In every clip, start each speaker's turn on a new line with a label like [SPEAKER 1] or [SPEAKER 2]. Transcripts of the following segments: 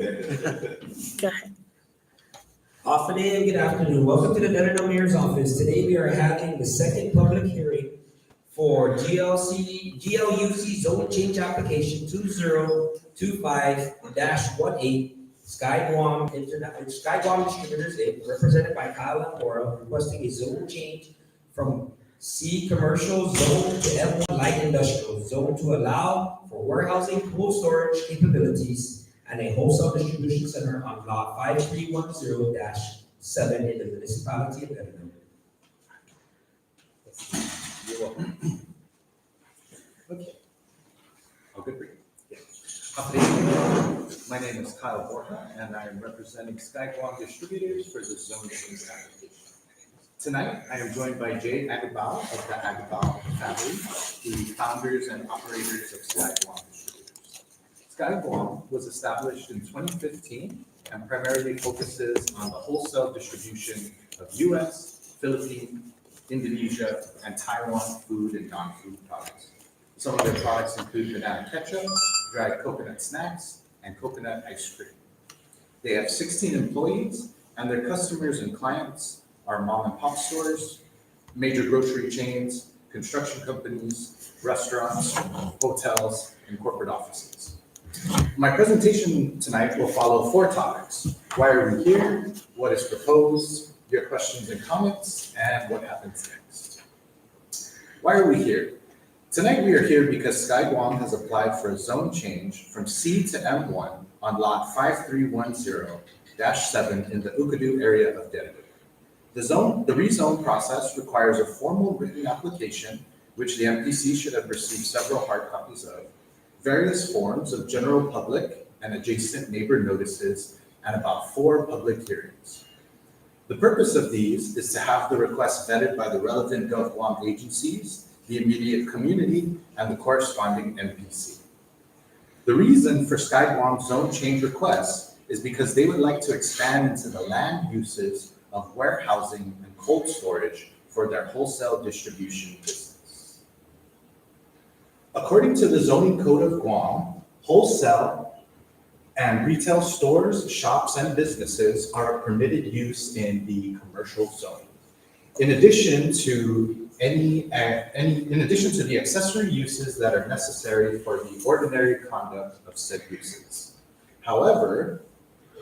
[SPEAKER 1] Go ahead.
[SPEAKER 2] Afternoon, good afternoon. Welcome to the Dededo Mayor's Office. Today we are having the second public hearing for GLUC zone change application 2025-18 Sky Guam Distributors Inc., represented by Kyle and Borja, requesting a zone change from C commercial zone to M1 light industrial zone to allow for warehousing, cold storage capabilities, and a wholesale distribution center on lot 5310-7 in the Municipality of Dededo.
[SPEAKER 3] You're welcome. Okay. Oh, good read. My name is Kyle Borja, and I am representing Sky Guam Distributors for the zone change application. Tonight, I am joined by Jay Agabal of the Agabal family, the founders and operators of Sky Guam Distributors. Sky Guam was established in 2015 and primarily focuses on the wholesale distribution of U.S., Philippines, Indonesia, and Taiwan food and non-food products. Some of their products include banana ketchup, dried coconut snacks, and coconut ice cream. They have 16 employees, and their customers and clients are mom and pop stores, major grocery chains, construction companies, restaurants, hotels, and corporate offices. My presentation tonight will follow 4 topics: why are we here, what is proposed, your questions and comments, and what happens next. Why are we here? Tonight we are here because Sky Guam has applied for a zone change from C to M1 on lot 5310-7 in the Ukadu area of Dededo. The rezone process requires a formal written application, which the MPC should have received several hard copies of, various forms of general public and adjacent neighbor notices, and about 4 public hearings. The purpose of these is to have the request vetted by the relevant Gulf Guam agencies, the immediate community, and the corresponding MPC. The reason for Sky Guam's zone change request is because they would like to expand into the land uses of warehousing and cold storage for their wholesale distribution business. According to the zoning code of Guam, wholesale and retail stores, shops, and businesses are a permitted use in the commercial zone. In addition to the accessory uses that are necessary for the ordinary conduct of said uses. However,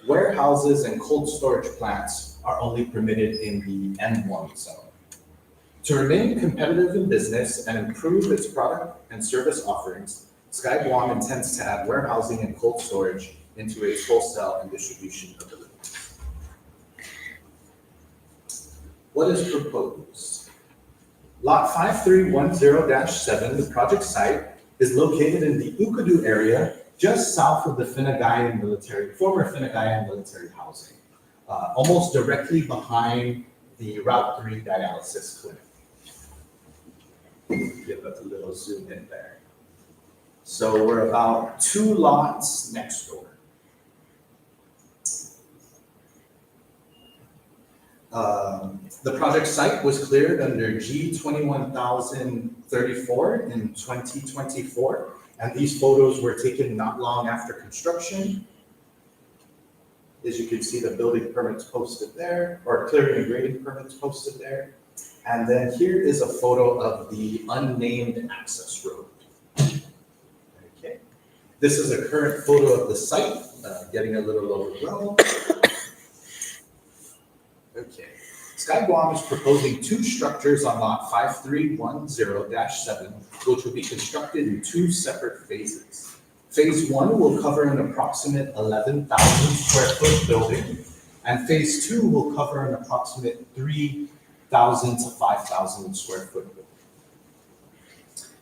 [SPEAKER 3] warehouses and cold storage plants are only permitted in the M1 zone. To remain competitive in business and improve its product and service offerings, Sky Guam intends to add warehousing and cold storage into its wholesale and distribution abilities. What is proposed? Lot 5310-7, the project site, is located in the Ukadu area just south of the former Finagayan military housing, almost directly behind the Route 3 dialysis clinic. Give us a little zoom in there. So we're about 2 lots next door. The project site was cleared under G21034 in 2024, and these photos were taken not long after construction. As you can see, the building permits posted there, or clearing and grading permits posted there. And then here is a photo of the unnamed access road. Okay, this is a current photo of the site, getting a little overgrown. Okay. Sky Guam is proposing 2 structures on lot 5310-7, which will be constructed in 2 separate phases. Phase 1 will cover an approximate 11,000 square foot building, and phase 2 will cover an approximate 3,000 to 5,000 square foot building.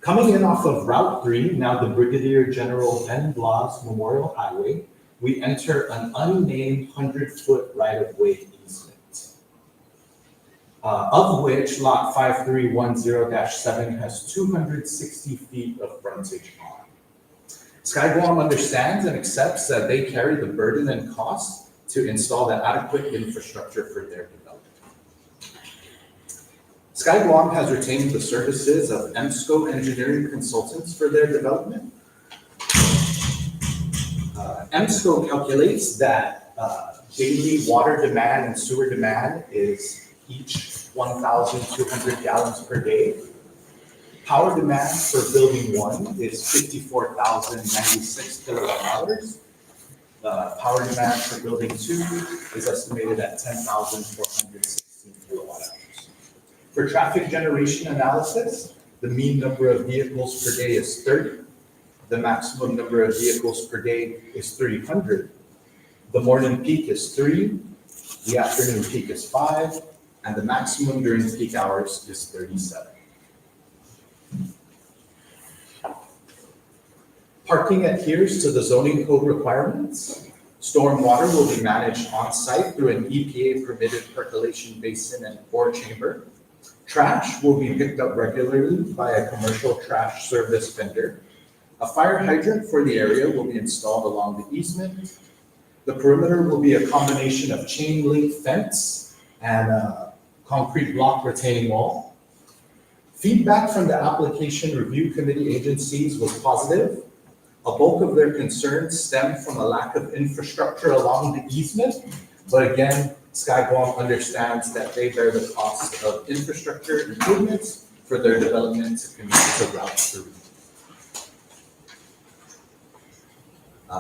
[SPEAKER 3] Coming in off of Route 3, now the Brigadier General Ben Blas Memorial Highway, we enter an unnamed 100-foot right-of-way easement, of which lot 5310-7 has 260 feet of frontage on. Sky Guam understands and accepts that they carry the burden and cost to install the adequate infrastructure for their development. Sky Guam has retained the services of EMSCO engineering consultants for their development. MSCO calculates that daily water demand and sewer demand is each 1,200 gallons per day. Power demand for building 1 is 54,096 kilowatt hours. Power demand for building 2 is estimated at 10,416 kilowatt hours. For traffic generation analysis, the mean number of vehicles per day is 30. The maximum number of vehicles per day is 300. The morning peak is 3. The afternoon peak is 5. And the maximum during peak hours is 37. Parking adheres to the zoning code requirements. Stormwater will be managed on-site through an EPA-permitted percolation basin and core chamber. Trash will be picked up regularly by a commercial trash service vendor. A fire hydrant for the area will be installed along the easement. The perimeter will be a combination of chain link fence and a concrete block retaining wall. Feedback from the application review committee agencies was positive. A bulk of their concerns stem from a lack of infrastructure along the easement, but again, Sky Guam understands that they bear the cost of infrastructure improvements for their development to connect to Route 3.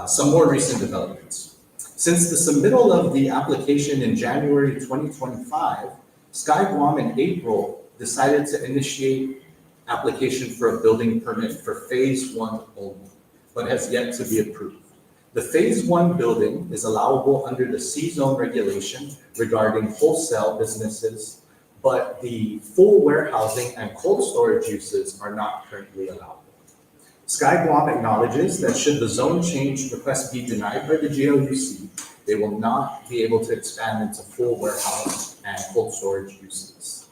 [SPEAKER 3] Some more recent developments. Since the submittal of the application in January 2025, Sky Guam in April decided to initiate application for a building permit for phase 1 only, but has yet to be approved. The phase 1 building is allowable under the C-zone regulation regarding wholesale businesses, but the full warehousing and cold storage uses are not currently allowable. Sky Guam acknowledges that should the zone change request be denied by the GLUC, they will not be able to expand into full warehouse and cold storage uses.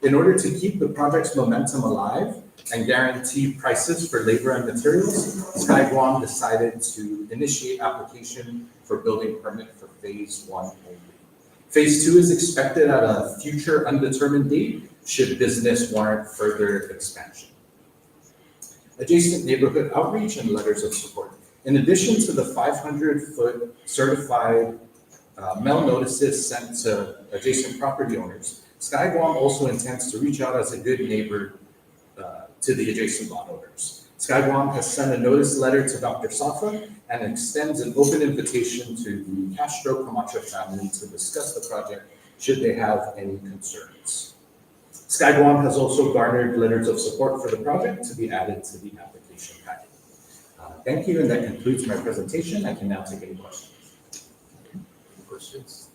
[SPEAKER 3] In order to keep the project's momentum alive and guarantee prices for labor and materials, Sky Guam decided to initiate application for building permit for phase 1 only. Phase 2 is expected at a future undetermined date should business warrant further expansion. Adjacent neighborhood outreach and letters of support. In addition to the 500-foot certified mail notices sent to adjacent property owners, Sky Guam also intends to reach out as a good neighbor to the adjacent lot owners. Sky Guam has sent a notice letter to Dr. Safa and extends an open invitation to the Castro Camacho family to discuss the project should they have any concerns. Sky Guam has also garnered letters of support for the project to be added to the application packet. Thank you, and that concludes my presentation. I can now take any questions. Any questions?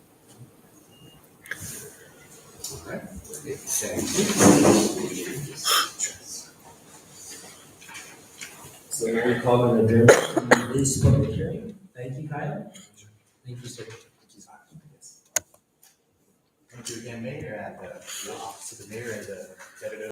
[SPEAKER 3] All right. Thank you.
[SPEAKER 2] So now we call an adjournment to this public hearing. Thank you, Kyle. Thank you, sir.
[SPEAKER 3] Thank you again, Mayor, and the office of the mayor and the Dededo